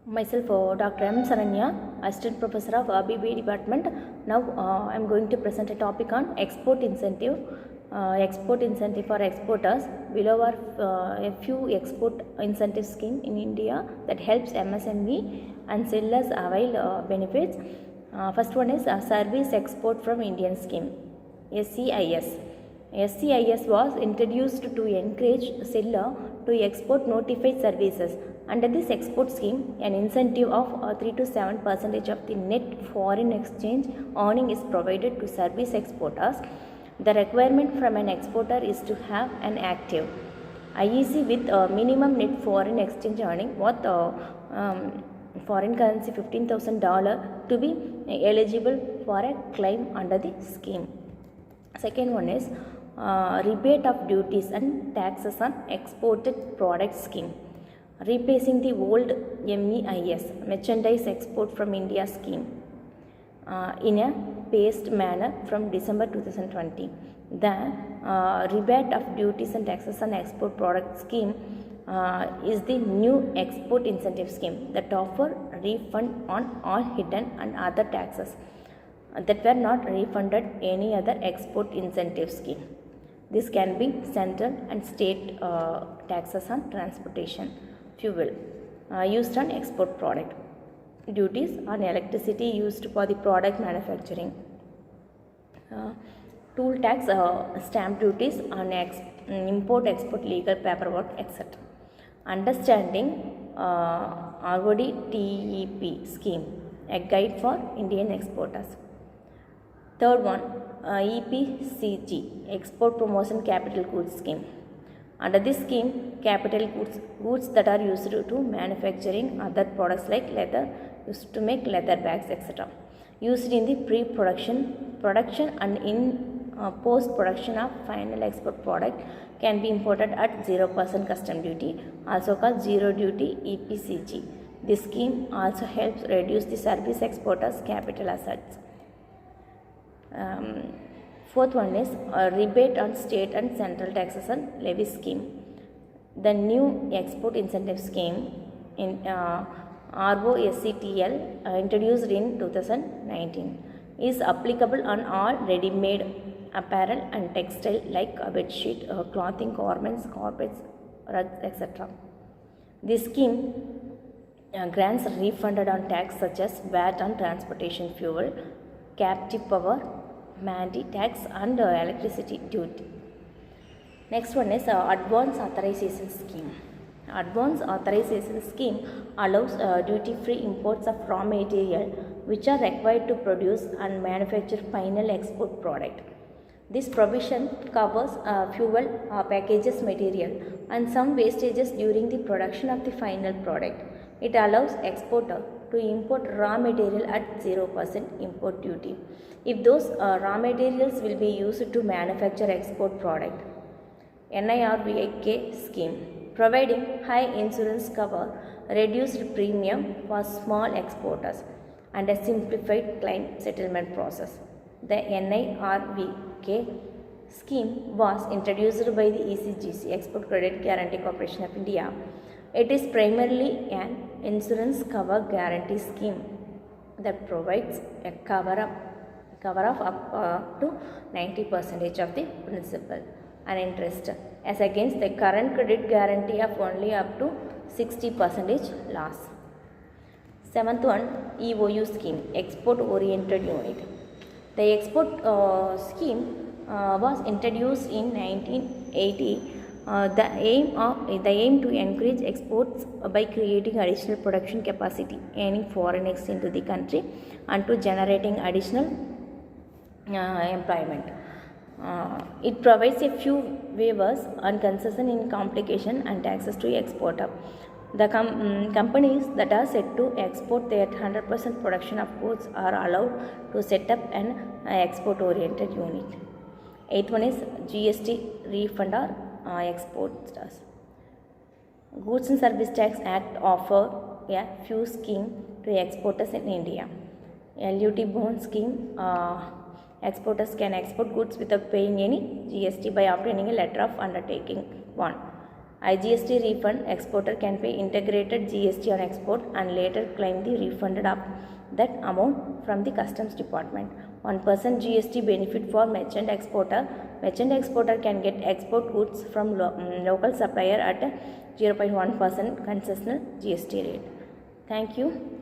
Myself, Dr.M.Saranya, Assistant Professor of BBA Department. Now, I am going to present a topic on export incentive. Export incentive for exporters. Below are a few export incentive scheme in India that helps MSME and sellers avail benefits. First one is Service Export from Indian Scheme, SCIS. SCIS was introduced to encourage seller to export notified services. Under this export scheme, an incentive of 3 to 7% of the net foreign exchange earning is provided to service exporters. The requirement from an exporter is to have an active IEC with minimum net foreign exchange earning worth foreign currency $15,000 to be eligible for a claim under the scheme. Second one is rebate of duties and taxes on exported product scheme, replacing the old MEIS, Merchandise Export from India scheme, in a phased manner from December 2020. The rebate of duties and taxes on export product scheme is the new export incentive scheme that offer refund on all hidden and other taxes that were not refunded any other export incentive scheme. This can be central and state taxes on transportation, fuel used on export product, duties on electricity used for the product manufacturing, tool tax, stamp duties on import export legal paperwork, etc. Understanding RODTEP scheme, a guide for Indian exporters. Third one, EPCG, Export Promotion Capital Goods Scheme. Under this scheme, capital goods that are used to manufacturing other products like leather, used to make leather bags, etc., used in the pre-production, production and in post-production of final export product can be imported at 0% custom duty, also called zero duty EPCG. This scheme also helps reduce the service exporters' capital assets. Fourth one is rebate on state and central taxes and levy scheme. The new export incentive scheme in ROSCTL introduced in 2019 is applicable on all ready-made apparel and textile like bedsheet, clothing, garments, carpets, rugs, etc. This scheme grants refunded on tax such as VAT on transportation fuel, captive power, Mandi tax and electricity duty. Next one is Advance Authorization Scheme. Advance Authorization Scheme allows duty-free imports of raw material which are required to produce and manufacture final export product. This provision covers fuel, packages material and some wastages during the production of the final product. It allows exporter to import raw material at 0% import duty if those raw materials will be used to manufacture export product. NIRVIK scheme, providing high insurance cover, reduced premium for small exporters and a simplified claim settlement process. The NIRVIK scheme was introduced by the ECGC, Export Credit Guarantee Corporation of India. It is primarily an insurance cover guarantee scheme that provides a cover of up to 90% of the principal and interest as against the current credit guarantee of only up to 60% loss. Seventh one, EOU scheme, Export Oriented Unit. The export scheme was introduced in 1980. The aim to encourage exports by creating additional production capacity, earning foreign exchange to the country, and to generating additional employment. It provides a few waivers and concession in complication and taxes to exporter. The companies that are set to export their 100% production of goods are allowed to set up an export-oriented unit. Eighth one is GST refund or exporters. Goods and Service Tax Act offer a few scheme to exporters in India. LUT bond scheme, exporters can export goods without paying any GST by obtaining a letter of undertaking. 1. IGST refund, exporter can pay integrated GST on export and later claim the refunded of that amount from the customs department. 1% GST benefit for merchant exporter. Merchant exporter can get export goods from local supplier at 0.1% concessional GST rate. Thank you.